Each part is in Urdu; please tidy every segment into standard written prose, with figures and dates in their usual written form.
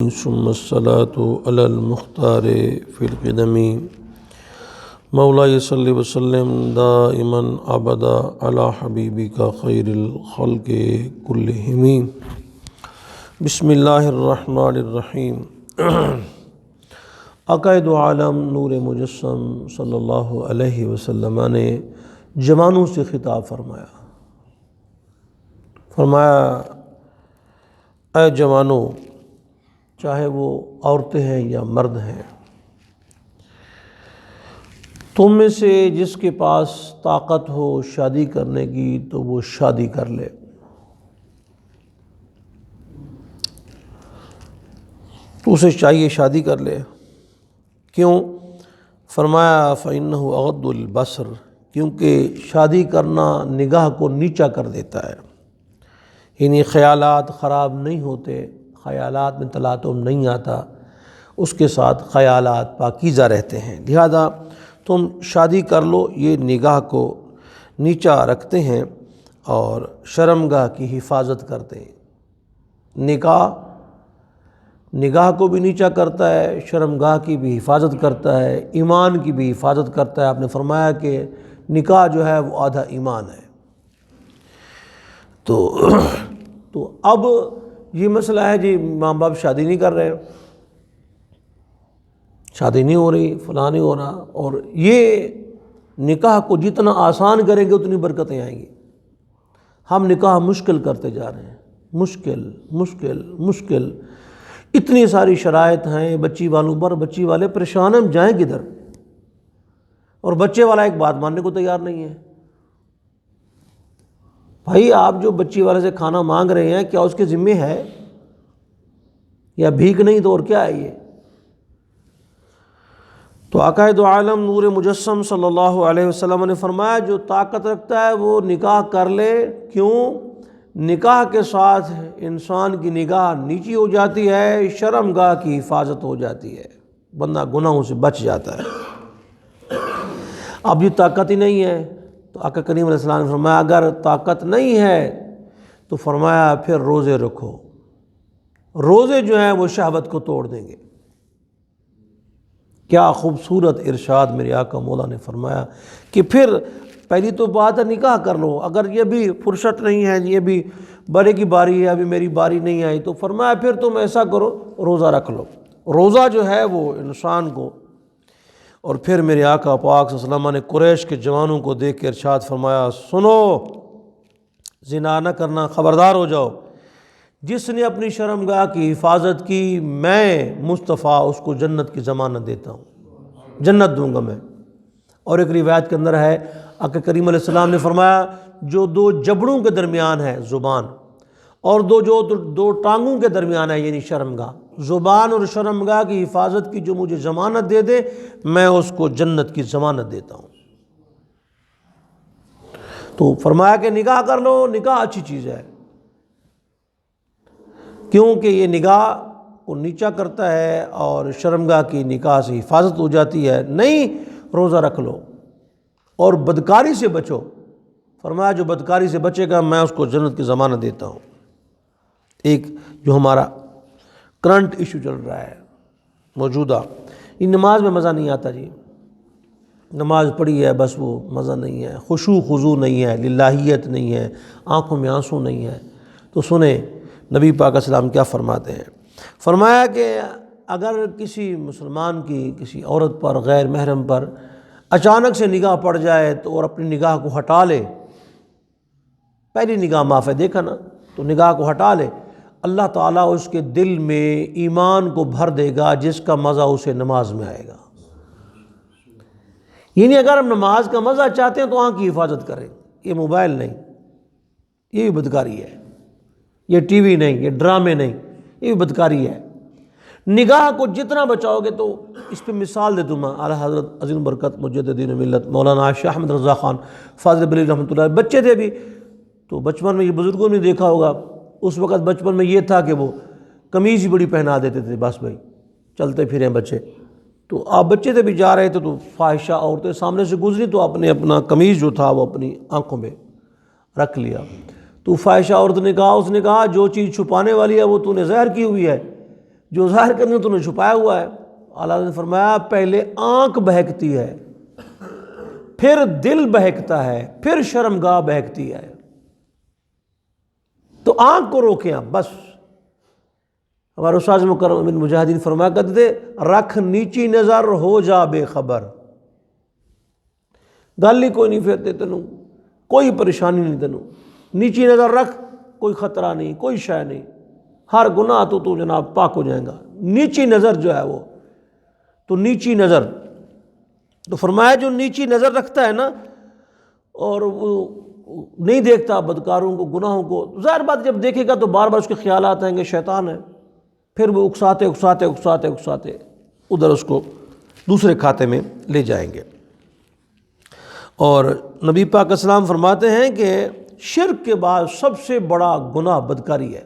ثم الصلاة على المختار في القدم مولاي صل وسلم دائما ابدا على حبيبك خير الخلق كلهم بسم اللہ الرحمن الرحیم۔ عقائد عالم نور مجسم صلی اللہ علیہ وسلم نے جوانوں سے خطاب فرمایا اے جوانوں، چاہے وہ عورتیں ہیں یا مرد ہیں، تم میں سے جس کے پاس طاقت ہو شادی کرنے کی تو وہ شادی کر لے۔ تو اسے چاہیے شادی کر لے۔ کیوں؟ فرمایا فَإِنَّهُ أَغَضُّ الْبَصَرِ، کیونکہ شادی کرنا نگاہ کو نیچا کر دیتا ہے، یعنی خیالات خراب نہیں ہوتے، خیالات میں تلاطم نہیں آتا، اس کے ساتھ خیالات پاکیزہ رہتے ہیں۔ لہذا تم شادی کر لو، یہ نگاہ کو نیچا رکھتے ہیں اور شرمگاہ کی حفاظت کرتے ہیں۔ نگاہ کو بھی نیچا کرتا ہے، شرمگاہ کی بھی حفاظت کرتا ہے، ایمان کی بھی حفاظت کرتا ہے۔ آپ نے فرمایا کہ نکاح جو ہے وہ آدھا ایمان ہے۔ تو اب یہ مسئلہ ہے جی ماں باپ شادی نہیں کر رہے، شادی نہیں ہو رہی، فلاں نہیں ہو رہا، اور یہ نکاح کو جتنا آسان کریں گے اتنی برکتیں آئیں گی۔ ہم نکاح مشکل کرتے جا رہے ہیں، مشکل مشکل مشکل، اتنی ساری شرائط ہیں بچی والوں پر، بچی والے پریشان ہیں، ہم جائیں کدھر؟ اور بچے والا ایک بات ماننے کو تیار نہیں ہے۔ بھائی آپ جو بچی والے سے کھانا مانگ رہے ہیں، کیا اس کے ذمہ ہے یا بھیک نہیں تو اور کیا ہے یہ؟ تو عقائد عالم نور مجسم صلی اللہ علیہ وسلم نے فرمایا جو طاقت رکھتا ہے وہ نکاح کر لے۔ کیوں؟ نکاح کے ساتھ انسان کی نگاہ نیچی ہو جاتی ہے، شرمگاہ کی حفاظت ہو جاتی ہے، بندہ گناہوں سے بچ جاتا ہے۔ اب یہ طاقت ہی نہیں ہے تو آقا کریم علیہ السلام نے فرمایا اگر طاقت نہیں ہے تو فرمایا پھر روزے رکھو۔ روزے جو ہیں وہ شہوت کو توڑ دیں گے۔ کیا خوبصورت ارشاد میرے آقا مولا نے فرمایا کہ پھر پہلی تو بات ہے نکاح کر لو، اگر یہ بھی فرصت نہیں ہے، یہ بھی بڑے کی باری ہے، ابھی میری باری نہیں آئی، تو فرمایا پھر تم ایسا کرو روزہ رکھ لو۔ روزہ جو ہے وہ انسان کو، اور پھر میرے آقا پاک صلی اللہ علیہ وسلم نے قریش کے جوانوں کو دیکھ کے ارشاد فرمایا سنو، زنا نہ کرنا، خبردار ہو جاؤ، جس نے اپنی شرمگاہ کی حفاظت کی میں مصطفیٰ اس کو جنت کی ضمانت دیتا ہوں، جنت دوں گا میں۔ اور ایک روایت کے اندر ہے آقا کریم علیہ السلام نے فرمایا جو دو جبڑوں کے درمیان ہے زبان، اور دو ٹانگوں کے درمیان ہے یعنی شرمگاہ، زبان اور شرمگاہ کی حفاظت کی جو مجھے ضمانت دے دے میں اس کو جنت کی ضمانت دیتا ہوں۔ تو فرمایا کہ نکاح کر لو، نکاح اچھی چیز ہے، کیونکہ یہ نگاہ کو نیچا کرتا ہے اور شرمگاہ کی نکاح سے حفاظت ہو جاتی ہے۔ نہیں، روزہ رکھ لو اور بدکاری سے بچو۔ فرمایا جو بدکاری سے بچے گا میں اس کو جنت کی ضمانت دیتا ہوں۔ ایک جو ہمارا کرنٹ ایشو چل رہا ہے موجودہ، یہ نماز میں مزہ نہیں آتا جی، نماز پڑھی ہے بس وہ مزہ نہیں ہے، خشوع خضوع نہیں ہے، للہیت نہیں ہے، آنکھوں میں آنسو نہیں ہے۔ تو سنیں نبی پاک علیہ السلام کیا فرماتے ہیں۔ فرمایا کہ اگر کسی مسلمان کی کسی عورت پر، غیر محرم پر اچانک سے نگاہ پڑ جائے تو اور اپنی نگاہ کو ہٹا لے، پہلی نگاہ معاف ہے، دیکھا نا، تو نگاہ کو ہٹا لے، اللہ تعالیٰ اس کے دل میں ایمان کو بھر دے گا جس کا مزہ اسے نماز میں آئے گا۔ یعنی اگر ہم نماز کا مزہ چاہتے ہیں تو آنکھ کی حفاظت کریں، یہ موبائل نہیں، یہ بھی بدکاری ہے، یہ ٹی وی نہیں، یہ ڈرامے نہیں، یہ بھی بدکاری ہے۔ نگاہ کو جتنا بچاؤ گے، تو اس پہ مثال دے دوں میں، اعلیٰ حضرت عظیم برکت مجدد دین ملت مولانا شاہ احمد رضا خان فاضل بریلوی رحمۃ اللہ، بچے تھے بھی تو بچپن میں، یہ بزرگوں نے دیکھا ہوگا، اس وقت بچپن میں یہ تھا کہ وہ قمیض ہی بڑی پہنا دیتے تھے، بس بھائی چلتے پھریں بچے۔ تو آپ بچے تھے بھی جا رہے تھے تو فاحشہ عورتیں سامنے سے گزری تو آپ نے اپنا قمیض جو تھا وہ اپنی آنکھوں میں رکھ لیا۔ تو فاحشہ عورت نے کہا، اس نے کہا جو چیز چھپانے والی ہے وہ تو نے ظاہر کی ہوئی ہے، جو ظاہر کرنے تو نے چھپایا ہوا ہے۔ اللہ نے فرمایا پہلے آنکھ بہکتی ہے، پھر دل بہکتا ہے، پھر شرمگاہ بہکتی ہے۔ تو آنکھ کو روکیں آپ بس۔ ہمارے استاد مکرم بن مجاہدین فرمایا کرتے تھے رکھ نیچی نظر ہو جا بے خبر، گل ہی کوئی نہیں پھرتے تینوں، کوئی پریشانی نہیں تینوں، نیچی نظر رکھ، کوئی خطرہ نہیں، کوئی شے نہیں، ہر گناہ تو جناب پاک ہو جائے گا۔ نیچی نظر جو ہے وہ تو نیچی نظر تو فرمایا جو نیچی نظر رکھتا ہے نا اور وہ نہیں دیکھتا بدکاروں کو، گناہوں کو، ظاہر بات جب دیکھے گا تو بار بار اس کے خیالات آئیں گے شیطان ہے، پھر وہ اکساتے اکساتے اکساتے اکساتے ادھر اس کو دوسرے کھاتے میں لے جائیں گے۔ اور نبی پاک اسلام فرماتے ہیں کہ شرک کے بعد سب سے بڑا گناہ بدکاری ہے،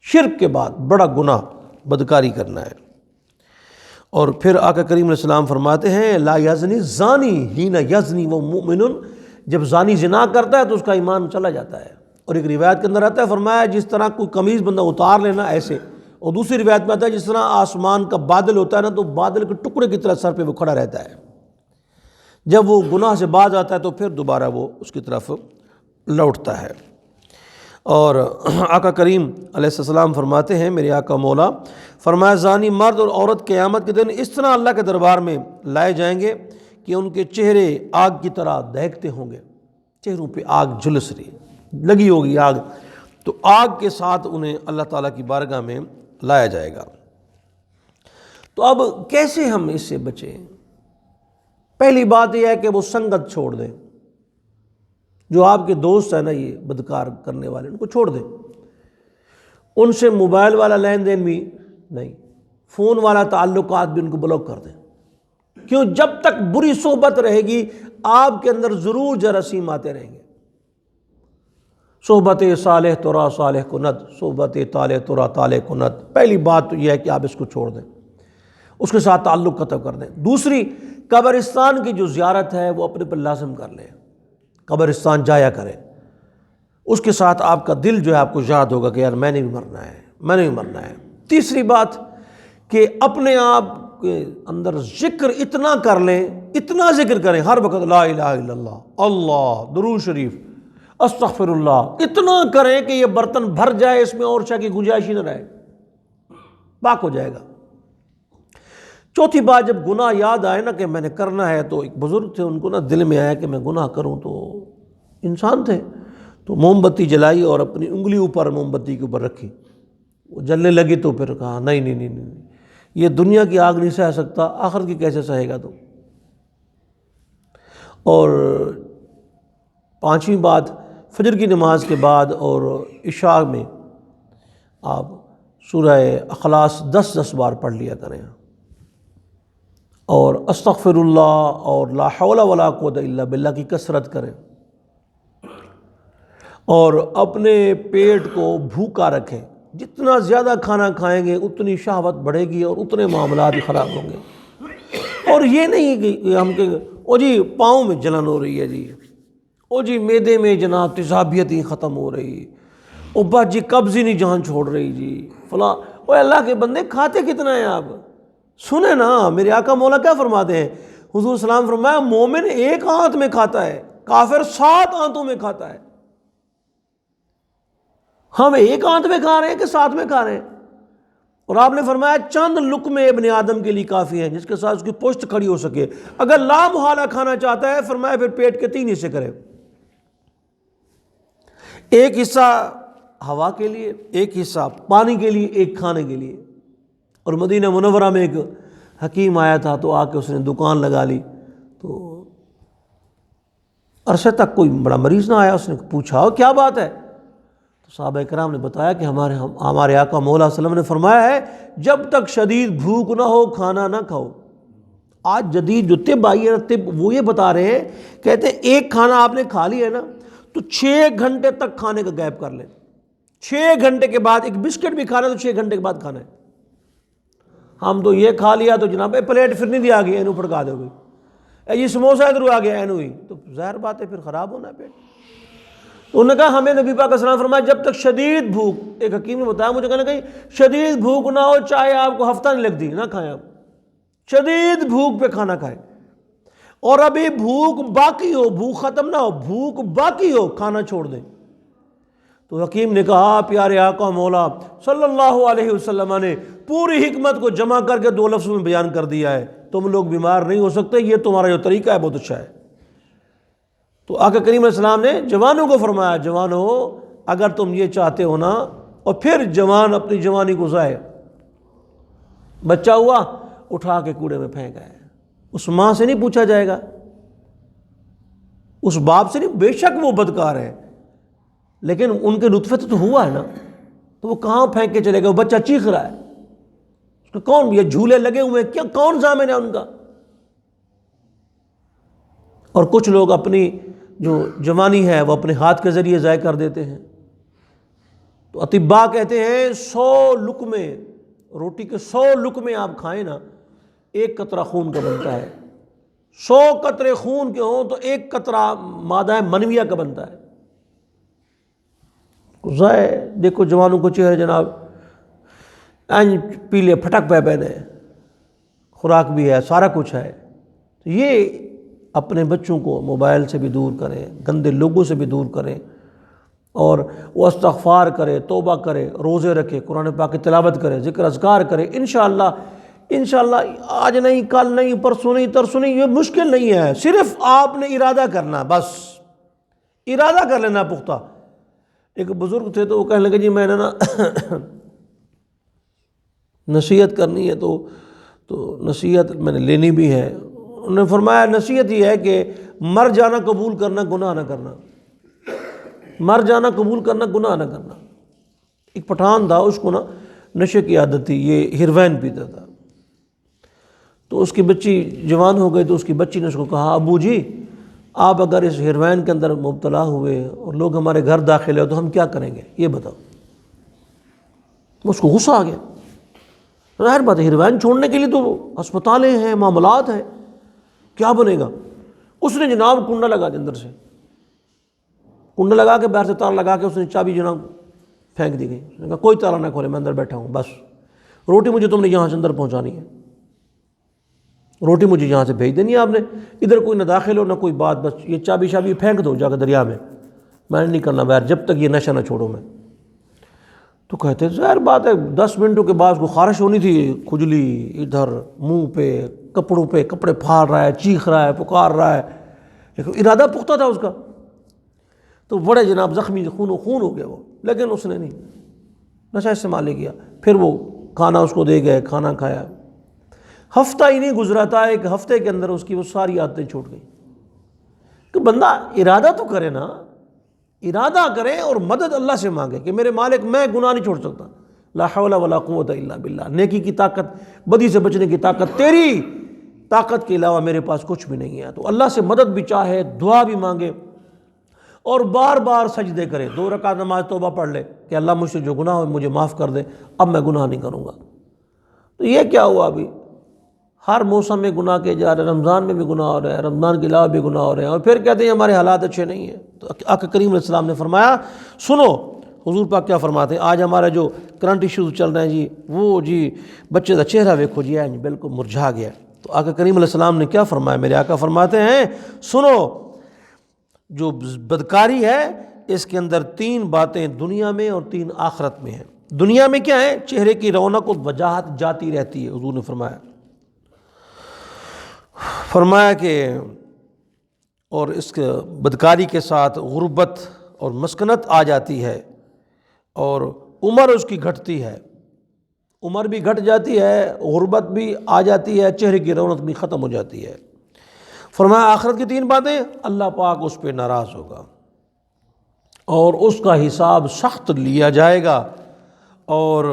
شرک کے بعد بڑا گناہ بدکاری کرنا ہے۔ اور پھر آقا کریم علیہ السلام فرماتے ہیں لا یزنی زانی حین یزنی وہ مؤمن، جب زانی زنا کرتا ہے تو اس کا ایمان چلا جاتا ہے۔ اور ایک روایت کے اندر آتا ہے فرمایا جس طرح کوئی قمیض بندہ اتار لینا ایسے، اور دوسری روایت میں آتا ہے جس طرح آسمان کا بادل ہوتا ہے نا تو بادل کے ٹکڑے کی طرح سر پہ وہ کھڑا رہتا ہے، جب وہ گناہ سے باز آتا ہے تو پھر دوبارہ وہ اس کی طرف لوٹتا ہے۔ اور آقا کریم علیہ السلام فرماتے ہیں میرے آقا مولا فرمایا زانی مرد اور عورت قیامت کے دن اس طرح اللہ کے دربار میں لائے جائیں گے کہ ان کے چہرے آگ کی طرح دہکتے ہوں گے، چہروں پہ آگ جھلس رہی لگی ہوگی آگ، تو آگ کے ساتھ انہیں اللہ تعالیٰ کی بارگاہ میں لایا جائے گا۔ تو اب کیسے ہم اس سے بچیں؟ پہلی بات یہ ہے کہ وہ سنگت چھوڑ دیں، جو آپ کے دوست ہیں نا یہ بدکار کرنے والے ان کو چھوڑ دیں، ان سے موبائل والا لین دین بھی نہیں، فون والا تعلقات بھی ان کو بلاک کر دیں۔ کیوں؟ جب تک بری صحبت رہے گی آپ کے اندر ضرور جراثیم آتے رہیں گے۔ صحبت صالح ترا صالح کند، صحبت طالح ترا طالح کند۔ پہلی بات تو یہ ہے کہ آپ اس کو چھوڑ دیں، اس کے ساتھ تعلق قطع کر دیں۔ دوسری، قبرستان کی جو زیارت ہے وہ اپنے پر لازم کر لیں، قبرستان جایا کریں، اس کے ساتھ آپ کا دل جو ہے آپ کو یاد ہوگا کہ یار میں نے بھی مرنا ہے، میں نے بھی مرنا ہے۔ تیسری بات کہ اپنے آپ کے اندر ذکر اتنا کر لیں، اتنا ذکر کریں ہر وقت لا الہ الا اللہ، اللہ، درود شریف، استغفر اللہ، اتنا کریں کہ یہ برتن بھر جائے، اس میں اور شے کی گنجائش ہی نہ رہے، پاک ہو جائے گا۔ چوتھی بات جب گناہ یاد آئے نا کہ میں نے کرنا ہے، تو ایک بزرگ تھے ان کو نا دل میں آیا کہ میں گناہ کروں، تو انسان تھے تو موم بتی جلائی اور اپنی انگلی اوپر موم بتی کے اوپر رکھی، وہ جلنے لگی تو پھر کہا نہیں نہیں نہیں نہیں، یہ دنیا کی آگ نہیں سہ سکتا، آخرت کی کیسے سہے گا تو۔ اور پانچویں بات فجر کی نماز کے بعد اور عشاء میں آپ سورہ اخلاص 10 بار پڑھ لیا کریں، اور استغفر اللہ اور لا حول ولا قوت الا باللہ کی کثرت کریں، اور اپنے پیٹ کو بھوکا رکھیں۔ جتنا زیادہ کھانا کھائیں گے اتنی شہوت بڑھے گی اور اتنے معاملات خراب ہوں گے۔ اور یہ نہیں کہ ہم کہ او جی پاؤں میں جلن ہو رہی ہے جی، او جی معدے میں جناب تیزابیت ہی ختم ہو رہی، او بس جی قبض ہی نہیں جان چھوڑ رہی جی فلاں۔ او اللہ کے بندے کھاتے کتنا ہیں آپ؟ سنیں نا میرے آقا مولا کیا فرماتے ہیں، حضور سلام فرمایا مومن ایک آنت میں کھاتا ہے، کافر 7 آنتوں میں کھاتا ہے۔ ہم ایک آنت میں کھا رہے ہیں کہ 7 میں کھا رہے ہیں؟ اور آپ نے فرمایا چند لقمے ابن آدم کے لیے کافی ہیں جس کے ساتھ اس کی پشت کھڑی ہو سکے۔ اگر لا محالہ کھانا چاہتا ہے فرمایا پھر پیٹ کے 3 حصے کرے، ایک حصہ ہوا کے لیے، ایک حصہ پانی کے لیے، ایک کھانے کے لیے۔ اور مدینہ منورہ میں ایک حکیم آیا تھا تو آ کے اس نے دکان لگا لی، تو عرصے تک کوئی بڑا مریض نہ آیا۔ اس نے پوچھا کیا بات ہے؟ تو صحابہ کرام نے بتایا کہ ہمارے آقا مولا صلی اللہ علیہ وسلم نے فرمایا ہے جب تک شدید بھوک نہ ہو کھانا نہ کھاؤ۔ آج جدید جو طب آئی ہے طب وہ یہ بتا رہے ہیں، کہتے ہیں ایک کھانا آپ نے کھا لیا ہے نا تو 6 گھنٹے تک کھانے کا گیپ کر لیں، 6 گھنٹے کے بعد ایک بسکٹ بھی کھانا تو 6 گھنٹے کے بعد کھانا ہے۔ ہم تو یہ کھا لیا تو جناب پلیٹ پھر نہیں دیا گیا، اینو پھڑکا دو گئی، یہ سموسہ ادھر آ گیا اینو ہی، تو ظاہر بات ہے پھر خراب ہونا ہے پیٹ۔ تو انہوں نے کہا ہمیں نبی پاک صلی اللہ علیہ وسلم فرمایا جب تک شدید بھوک، ایک حکیم نے بتایا مجھے، کہنے کہیں شدید بھوک نہ ہو، چاہے آپ کو ہفتہ نہیں لگتی نہ کھائیں، آپ شدید بھوک پہ کھانا کھائیں، اور ابھی بھوک باقی ہو، بھوک ختم نہ ہو، بھوک باقی ہو، کھانا چھوڑ دیں۔ تو حکیم نے کہا پیارے آقا مولا صلی اللہ علیہ وسلم نے پوری حکمت کو جمع کر کے 2 لفظ میں بیان کر دیا ہے، تم لوگ بیمار نہیں ہو سکتے، یہ تمہارا جو طریقہ ہے بہت اچھا ہے۔ تو آقا کریم علیہ السلام نے جوانوں کو فرمایا، جوانوں اگر تم یہ چاہتے ہو نا، اور پھر جوان اپنی جوانی کو ضائع، بچہ ہوا اٹھا کے کوڑے میں پھینکا ہے، اس ماں سے نہیں پوچھا جائے گا، اس باپ سے نہیں، بے شک وہ بدکار ہے لیکن ان کے نطفے تو ہوا ہے نا، تو وہ کہاں پھینک کے چلے گا؟ وہ بچہ چیخ رہا ہے، اس کو کون، یہ جھولے لگے ہوئے کیا، کون ضامن ہے ان کا؟ اور کچھ لوگ اپنی جو جوانی ہے وہ اپنے ہاتھ کے ذریعے ضائع کر دیتے ہیں۔ تو اطباء کہتے ہیں 100 لقمے روٹی کے 100 لقمے آپ کھائیں نا، 1 قطرہ خون کا بنتا ہے، 100 قطرے خون کے ہوں تو 1 قطرہ مادہ منویہ کا بنتا ہے۔ ضائع، دیکھو جوانوں کو چہرے جناب پیلے پھٹک پہ پہنے، خوراک بھی ہے، سارا کچھ ہے۔ یہ اپنے بچوں کو موبائل سے بھی دور کریں، گندے لوگوں سے بھی دور کریں، اور وہ استغفار کرے، توبہ کرے، روزے رکھے، قرآن پاک کی تلاوت کرے، ذکر اذکار کرے۔ انشاءاللہ آج نہیں، کل نہیں، پرسوں نہیں، ترسوں نہیں، یہ مشکل نہیں ہے، صرف آپ نے ارادہ کرنا، بس ارادہ کر لینا پختہ۔ ایک بزرگ تھے تو وہ کہنے لگے جی میں نے نا نصیحت کرنی ہے تو نصیحت میں نے لینی بھی ہے۔ انہوں نے فرمایا نصیحت یہ ہے کہ مر جانا قبول کرنا، گناہ نہ کرنا، مر جانا قبول کرنا، گناہ نہ کرنا۔ ایک پٹھان تھا، اس کو نا نشے کی عادت تھی، یہ ہیروین پیتا تھا، تو اس کی بچی جوان ہو گئی تو اس کی بچی نے اس کو کہا ابو جی آپ اگر اس ہیروین کے اندر مبتلا ہوئے اور لوگ ہمارے گھر داخل ہوئے تو ہم کیا کریں گے، یہ بتاؤ۔ اس کو غصہ آ گیا، ظاہر بات ہے ہیروین چھوڑنے کے لیے تو ہسپتالیں ہیں، معاملات ہیں، کیا بنے گا؟ اس نے جناب کنڈا لگا دیا، اندر سے کنڈا لگا کے، باہر سے تالا لگا کے اس نے چابی جناب پھینک دی گئی۔ اس نے کہا کوئی تالا نہ کھولے، میں اندر بیٹھا ہوں، بس روٹی مجھے تم نے یہاں سے اندر پہنچانی ہے، روٹی مجھے یہاں سے بھیج دینی ہے آپ نے، ادھر کوئی نہ داخل ہو نہ کوئی بات، بس یہ چابی شابی پھینک دو جا کے دریا میں نے نہیں کرنا باہر جب تک یہ نشہ نہ چھوڑو میں۔ تو کہتے ظاہر بات ہے 10 منٹوں کے بعد کو خارش ہونی تھی، کھجلی ادھر منہ پہ، کپڑوں پہ، کپڑے پھاڑ رہا ہے، چیخ رہا ہے، پکار رہا ہے، لیکن ارادہ پختہ تھا اس کا۔ تو بڑے جناب زخمی خون و خون ہو گیا وہ، لیکن اس نے نہیں نشہ استعمال نہیں کیا۔ پھر وہ کھانا اس کو دے گئے، کھانا کھایا، ہفتہ ہی نہیں گزرا تھا، 1 ہفتے کے اندر اس کی وہ ساری عادتیں چھوٹ گئیں۔ کہ بندہ ارادہ تو کرے نا، ارادہ کرے اور مدد اللہ سے مانگے کہ میرے مالک میں گناہ نہیں چھوڑ سکتا، لا حول ولا قوت الا باللہ، نیکی کی طاقت، بدی سے بچنے کی طاقت تیری طاقت کے علاوہ میرے پاس کچھ بھی نہیں ہے۔ تو اللہ سے مدد بھی چاہے، دعا بھی مانگے، اور بار بار سجدے کرے، 2 رکعت نماز توبہ پڑھ لے کہ اللہ مجھ سے جو گناہ ہو مجھے معاف کر دے، اب میں گناہ نہیں کروں گا۔ تو یہ کیا ہوا، ابھی ہر موسم میں گناہ کے جا رہے ہیں، رمضان میں بھی گناہ ہو رہے ہیں، رمضان کے علاوہ بھی گناہ ہو رہے ہیں، اور پھر کہتے ہیں ہمارے حالات اچھے نہیں ہیں۔ تو آقا کریم علیہ السلام نے فرمایا سنو، حضور پاک کیا فرماتے ہیں، آج ہمارا جو کرنٹ ایشوز چل رہے ہیں جی، وہ جی بچے کا چہرہ دیکھو جی ہے بالکل مرجھا گیا۔ تو آقا کریم علیہ السلام نے کیا فرمایا، میرے آقا فرماتے ہیں سنو، جو بدکاری ہے اس کے اندر 3 باتیں دنیا میں اور 3 آخرت میں ہیں۔ دنیا میں کیا ہے، چہرے کی رونق و وجاہت جاتی رہتی ہے، حضور نے فرمایا کہ اور اس کے بدکاری کے ساتھ غربت اور مسکنت آ جاتی ہے، اور عمر اس کی گھٹتی ہے، عمر بھی گھٹ جاتی ہے، غربت بھی آ جاتی ہے، چہرے کی رونق بھی ختم ہو جاتی ہے۔ فرمایا آخرت کی 3 باتیں، اللہ پاک اس پہ ناراض ہوگا اور اس کا حساب سخت لیا جائے گا، اور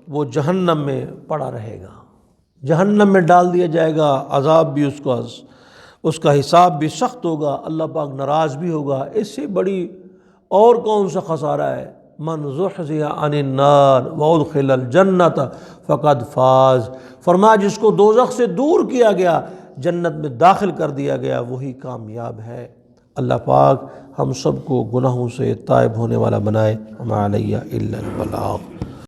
وہ جہنم میں پڑا رہے گا، جہنم میں ڈال دیا جائے گا، عذاب بھی اس کا حساب بھی سخت ہوگا، اللہ پاک ناراض بھی ہوگا۔ اس سے بڑی اور کون سا خسارہ ہے، من زحزح عن النار وادخل الجنۃ فقد فاز۔ فرمایا جس کو دوزخ سے دور کیا گیا، جنت میں داخل کر دیا گیا، وہی کامیاب ہے۔ اللہ پاک ہم سب کو گناہوں سے تائب ہونے والا بنائے۔ وما علیہ الا البلاغ۔